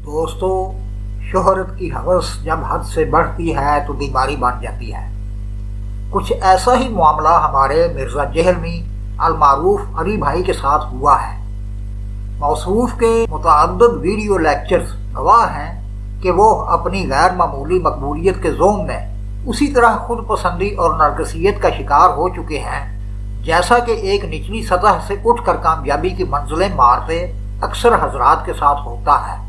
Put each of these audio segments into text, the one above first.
दोस्तों, शोहरत की हवस जब हद से बढ़ती है तो बीमारी बन जाती है। कुछ ऐसा ही मामला हमारे मिर्ज़ा जहलमी अलमारूफ अली भाई के साथ हुआ है। मौसूफ के मुतअद्दिद वीडियो लेक्चर्स गवाह हैं कि वो अपनी गैर मामूली मकबूलियत के ज़ोम में उसी तरह खुद पसंदी और नरगिसियत का शिकार हो चुके हैं जैसा कि एक निचली सतह से उठकर कामयाबी की मंजिलें मारते अक्सर हजरात के साथ होता है।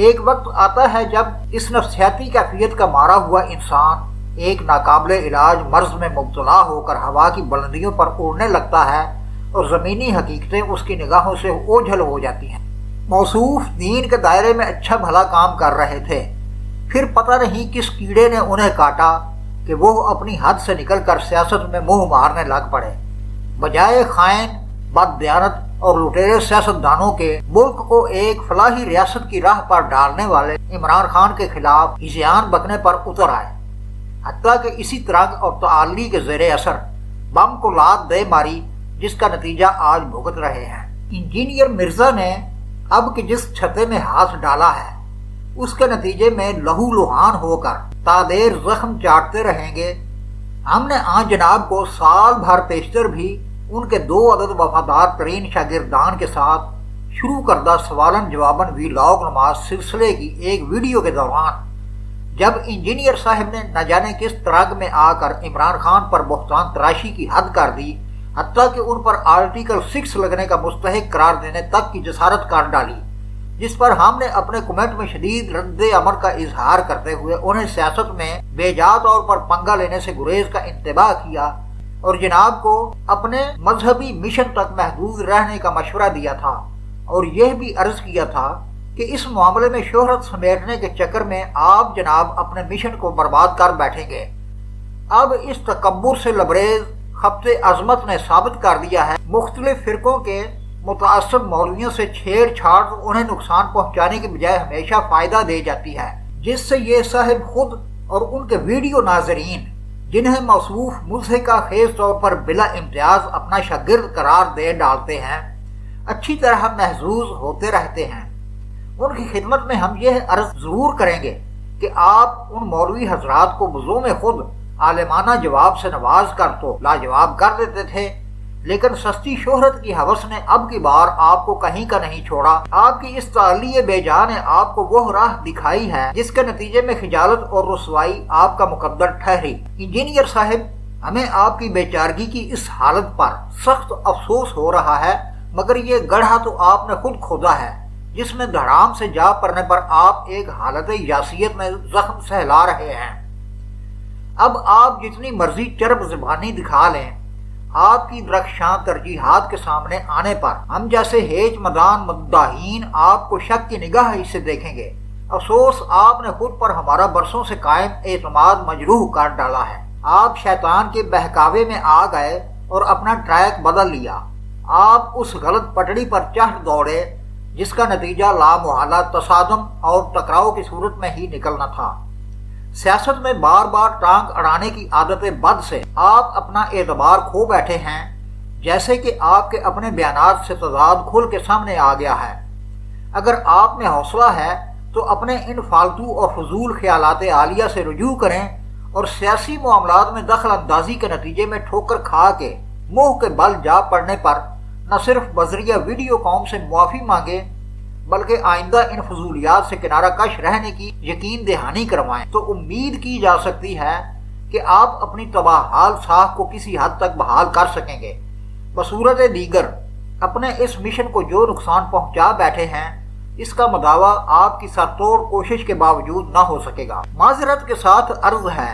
एक वक्त आता है जब इस नफ्सियाती कैफियत का मारा हुआ इंसान एक नाकाबिले इलाज मर्ज में मुब्तला होकर हवा की बुलंदियों पर उड़ने लगता है और ज़मीनी हकीकतें उसकी निगाहों से ओझल हो जाती हैं। मौसूफ दीन के दायरे में अच्छा भला काम कर रहे थे, फिर पता नहीं किस कीड़े ने उन्हें काटा कि वो अपनी हद से निकलकर सियासत में मुंह मारने लग पड़े। बजाय खाइन, बददियानत और लुटेरे सियासतदानों के मुल्क को एक फलाही रियासत की राह पर डालने वाले इमरान खान के खिलाफ हिज़यान बकने पर उतर आए। हत्ता कि इसी तरह और तआल्ली के ज़ेरे असर बम को लात दे मारी, जिसका नतीजा आज भुगत रहे हैं। इंजीनियर मिर्जा ने अब कि जिस छते में हाथ डाला है उसके नतीजे में लहू लुहान होकर तादेर जख्म चाटते रहेंगे। हमने आन जनाब को साल भर पेशतर भी उनके 2 अदद वफादार तरीन शागिर्दान के साथ शुरू करदा सवालन जवाबन वीलॉग नमाज सिलसिले की एक वीडियो के दौरान जब इंजीनियर साहब ने न जाने किस तरह में आकर इमरान खान पर बुहतान तराशी की हद कर दी, हत्ता कि उन पर आर्टिकल 6 लगने का मुस्तहिक करार देने तक की जसारत कर डाली, जिस पर हमने अपने कमेंट में शदीद रद्द अमल का इजहार करते हुए उन्हें सियासत में बेजा तौर पर पंगा लेने से गुरेज का इंतबाह किया और जनाब को अपने मजहबी मिशन तक महदूद रहने का मशवरा दिया था और यह भी अर्ज किया था कि इस मामले में शोहरत समेटने के चक्कर में आप जनाब अपने मिशन को बर्बाद कर बैठेंगे। अब इस तकब्बुर से लबरेज खब्ते अजमत ने साबित कर दिया है मुख्तलिफ फिरकों के मुतासब मौलवियों से छेड़छाड़ उन्हें नुकसान पहुंचाने के बजाय हमेशा फायदा दे जाती है, जिससे ये साहिब खुद और उनके वीडियो नाजरीन जिन्हें मौसूफ मुल्हिका खेज तौर पर बिला इम्तियाज अपना शागिर्द करार दे डालते हैं अच्छी तरह महजूज होते रहते हैं। उनकी खिदमत में हम यह अर्ज जरूर करेंगे कि आप उन मौलवी हजरात को वुज़ू में खुद आलिमाना जवाब से नवाज कर तो लाजवाब कर देते थे, लेकिन सस्ती शोहरत की हवस ने अब की बार आपको कहीं का नहीं छोड़ा। आपकी इस तालिये बेजा ने आपको वह राह दिखाई है जिसके नतीजे में खिजालत और रुसवाई आपका मुकद्दर ठहरी। इंजीनियर साहब, हमें आपकी बेचारगी की इस हालत पर सख्त अफसोस हो रहा है, मगर ये गड्ढा तो आपने खुद खोदा है जिसमें धड़ाम से जा पड़ने पर आप एक हालत यासियत में जख्म सहला रहे हैं। अब आप जितनी मर्जी चरब ज़बानी दिखा लें, आपकी दरख्शां तरजीहात के सामने आने पर हम जैसे हेज मदान मुद्दाहीन आपको शक की निगाह से देखेंगे। अफसोस आपने खुद पर हमारा बरसों से कायम एतमाद मजरूह कर डाला है। आप शैतान के बहकावे में आ गए और अपना ट्रैक बदल लिया। आप उस गलत पटड़ी पर चढ़ दौड़े जिसका नतीजा लामुहाला तसादम और टकराव की सूरत में ही निकलना था। सियासत में बार बार टांग अड़ाने की आदत बद से आप अपना एतबार खो बैठे हैं, जैसे कि आपके अपने बयानात से तजाद खुल के सामने आ गया है। अगर आप में हौसला है तो अपने इन फालतू और फजूल ख्यालात आलिया से रुजू करें और सियासी मामलात में दखल अंदाजी के नतीजे में ठोकर खा के मुंह के बल जा पड़ने पर न सिर्फ बजरिया वीडियो कॉम से मुआफ़ी मांगे, बल्कि आइंदा इन फजूलियात से किनारा कश रहने की यकीन दहानी करवाएं, तो उम्मीद की जा सकती है कि आप अपनी तबाहाल साख को किसी हद तक बहाल कर सकेंगे। बसूरत दीगर अपने इस मिशन को जो नुकसान पहुंचा बैठे हैं, इसका मदावा आपकी सरतोड़ कोशिश के बावजूद न हो सकेगा। माजरत के साथ अर्ज है,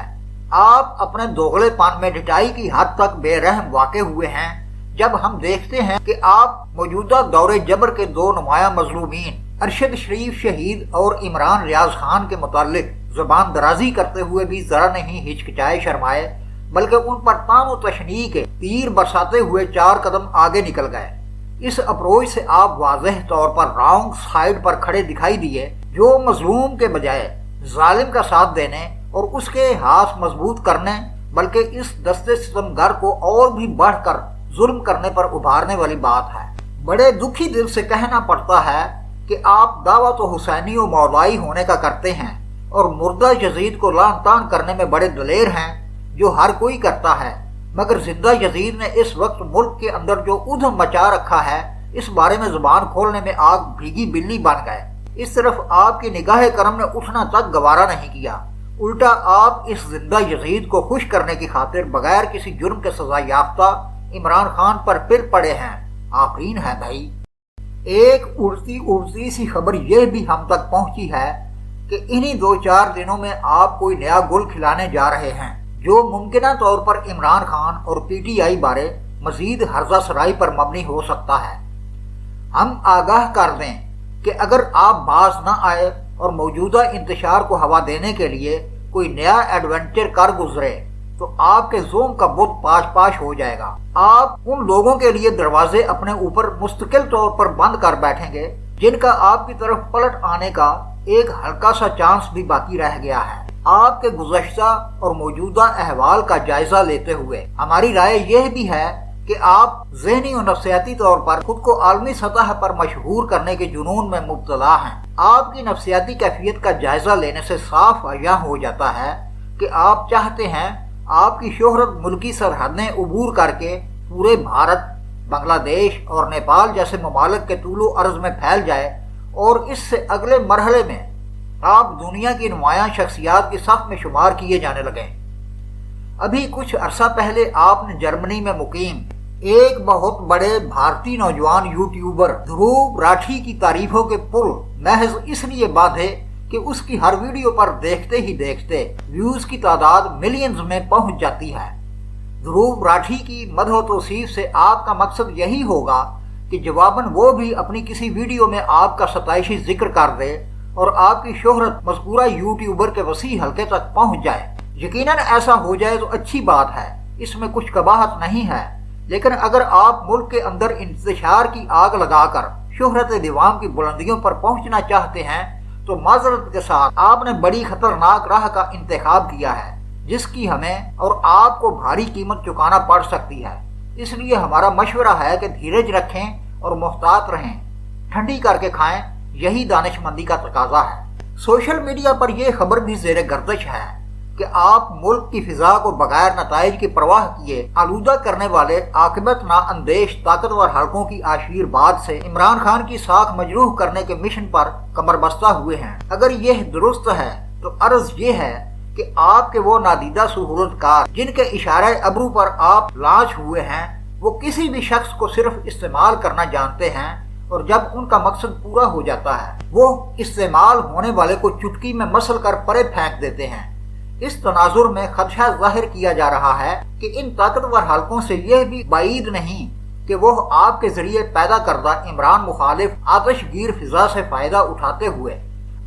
आप अपने दोगलेपन में ढिठाई की हद तक बेरहम वाक़े हुए हैं जब हम देखते हैं कि आप मौजूदा दौरे जबर के 2 नुमाया मजलूमीन अरशद शरीफ शहीद और इमरान रियाज खान के मुतालिक ज़बान दराजी करते हुए भी जरा नहीं हिचकिचाए शर्माए, बल्कि उन पर तानो तशनी के तीर बरसाते हुए 4 कदम आगे निकल गए। इस अप्रोच से आप वाज़ेह तौर पर रॉन्ग साइड पर खड़े दिखाई दिए, जो मजलूम के बजाय जालिम का साथ देने और उसके हाथ मजबूत करने, बल्कि इस दस्ते सितमगर को और भी बढ़कर जुल्म करने पर उभारने वाली बात है। बड़े दुखी दिल से कहना पड़ता है कि کہ آپ دعویٰ تو حسینی و مولائی ہونے کا کرتے ہیں اور مردہ یزید کو لعن طعن کرنے میں بڑے دلیر ہیں، جو ہر کوئی کرتا ہے، مگر زندہ یزید نے اس وقت ملک کے اندر جو ادھم مچا رکھا ہے، اس بارے میں زبان کھولنے میں آگ بھیگی بلی بن گئے۔ اس طرف آپ کی نگاہ کرم نے اٹھنا تک گوارا نہیں کیا، الٹا آپ اس زندہ یزید کو خوش کرنے کی خاطر بغیر کسی جرم کے سزا یافتہ عمران خان پر پھر پڑے ہیں۔ آفرین ہے بھائی۔ ایک اڑتی سی خبر یہ بھی ہم تک پہنچی ہے کہ انہی 2-4 دنوں میں آپ کوئی نیا گل کھلانے جا رہے ہیں، جو ممکنہ طور پر عمران خان اور پی ٹی آئی بارے مزید ہرزہ سرائی پر مبنی ہو سکتا ہے۔ ہم آگاہ کر دیں کہ اگر آپ باز نہ آئے اور موجودہ انتشار کو ہوا دینے کے لیے کوئی نیا ایڈونچر کر گزرے تو آپ کے زوم کا بت پاش پاش ہو جائے گا۔ آپ ان لوگوں کے لیے دروازے اپنے اوپر مستقل طور پر بند کر بیٹھیں گے جن کا آپ کی طرف پلٹ آنے کا ایک ہلکا سا چانس بھی باقی رہ گیا ہے۔ آپ کے گزشتہ اور موجودہ احوال کا جائزہ لیتے ہوئے ہماری رائے یہ بھی ہے کہ آپ ذہنی و نفسیاتی طور پر خود کو عالمی سطح پر مشہور کرنے کے جنون میں مبتلا ہیں۔ آپ کی نفسیاتی کیفیت کا جائزہ لینے سے صاف عیاں ہو جاتا ہے کہ آپ چاہتے ہیں آپ کی شہرت ملکی سرحدیں عبور کر کے پورے بھارت، بنگلہ دیش اور نیپال جیسے ممالک کے طول و عرض میں پھیل جائے، اور اس سے اگلے مرحلے میں آپ دنیا کی نمایاں شخصیات کی صف میں شمار کیے جانے لگیں۔ ابھی کچھ عرصہ پہلے آپ نے جرمنی میں مقیم ایک بہت بڑے بھارتی نوجوان یوٹیوبر دھروو راٹھی کی تعریفوں کے پل محض اس لیے باندھے کہ اس کی ہر ویڈیو پر دیکھتے ہی دیکھتے ویوز کی تعداد ملینز میں پہنچ جاتی ہے۔ دھروو راٹھی کی مدح و توصیف سے آپ کا مقصد یہی ہوگا کہ جواباً وہ بھی اپنی کسی ویڈیو میں آپ کا ستائشی ذکر کر دے اور آپ کی شہرت مذکورہ یوٹیوبر کے وسیع حلقے تک پہنچ جائے۔ یقیناً ایسا ہو جائے تو اچھی بات ہے، اس میں کچھ قباحت نہیں ہے، لیکن اگر آپ ملک کے اندر انتشار کی آگ لگا کر شہرت دیوام کی بلندیوں پر پہنچنا چاہتے ہیں تو معذرت کے ساتھ آپ نے بڑی خطرناک راہ کا انتخاب کیا ہے، جس کی ہمیں اور آپ کو بھاری قیمت چکانا پڑ سکتی ہے۔ اس لیے ہمارا مشورہ ہے کہ دھیرج رکھیں اور محتاط رہیں، ٹھنڈی کر کے کھائیں، یہی دانش مندی کا تقاضا ہے۔ سوشل میڈیا پر یہ خبر بھی زیر گردش ہے کہ آپ ملک کی فضا کو بغیر نتائج کی پرواہ کیے آلودہ کرنے والے عاقبت نا اندیش طاقتور حلقوں کی آشیرواد سے عمران خان کی ساکھ مجروح کرنے کے مشن پر کمر بستہ ہوئے ہیں۔ اگر یہ درست ہے تو عرض یہ ہے کہ آپ کے وہ نادیدہ سہولت کار جن کے اشارہ ابرو پر آپ لانچ ہوئے ہیں، وہ کسی بھی شخص کو صرف استعمال کرنا جانتے ہیں، اور جب ان کا مقصد پورا ہو جاتا ہے وہ استعمال ہونے والے کو چٹکی میں مسل کر پرے پھینک دیتے ہیں۔ اس تناظر میں خدشہ ظاہر کیا جا رہا ہے کہ ان طاقتور حلقوں سے یہ بھی بعید نہیں کہ وہ آپ کے ذریعے پیدا کردہ عمران مخالف آتش گیر فضا سے فائدہ اٹھاتے ہوئے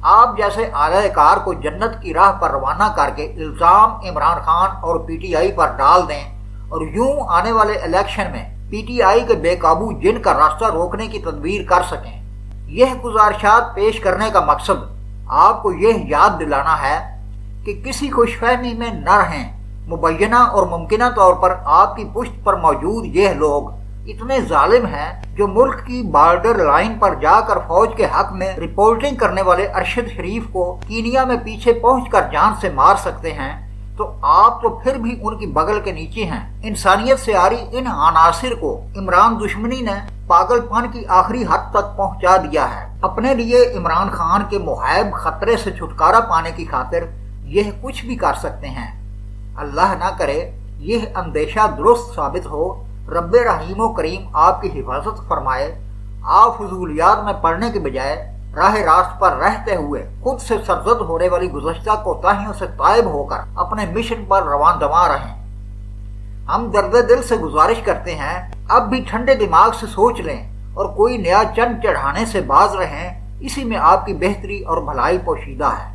آپ جیسے اعلی کار کو جنت کی راہ پر روانہ کر کے الزام عمران خان اور پی ٹی آئی پر ڈال دیں، اور یوں آنے والے الیکشن میں پی ٹی آئی کے بے قابو جن کا راستہ روکنے کی تدبیر کر سکیں۔ یہ گزارشات پیش کرنے کا مقصد آپ کو یہ یاد دلانا ہے کہ کسی خوش فہمی میں نہ رہیں۔ مبینہ اور ممکنہ طور پر آپ کی پشت پر موجود یہ لوگ اتنے ظالم ہیں جو ملک کی بارڈر لائن پر جا کر فوج کے حق میں رپورٹنگ کرنے والے ارشد شریف کو کینیا میں پیچھے پہنچ کر جان سے مار سکتے ہیں، تو آپ تو پھر بھی ان کی بغل کے نیچے ہیں۔ انسانیت سے آری ان عناصر کو عمران دشمنی نے پاگل پن کی آخری حد تک پہنچا دیا ہے۔ اپنے لیے عمران خان کے محیب خطرے سے چھٹکارا پانے کی خاطر یہ کچھ بھی کر سکتے ہیں۔ اللہ نہ کرے یہ اندیشہ درست ثابت ہو، رب رحیم و کریم آپ کی حفاظت فرمائے۔ آپ فضولیات میں پڑنے کے بجائے راہ راست پر رہتے ہوئے خود سے سرزد ہونے والی گزشتہ کوتاہیوں سے تائب ہو کر اپنے مشن پر رواں دواں رہیں۔ ہم درد دل سے گزارش کرتے ہیں اب بھی ٹھنڈے دماغ سے سوچ لیں اور کوئی نیا چند چڑھانے سے باز رہیں، اسی میں آپ کی بہتری اور بھلائی پوشیدہ ہے۔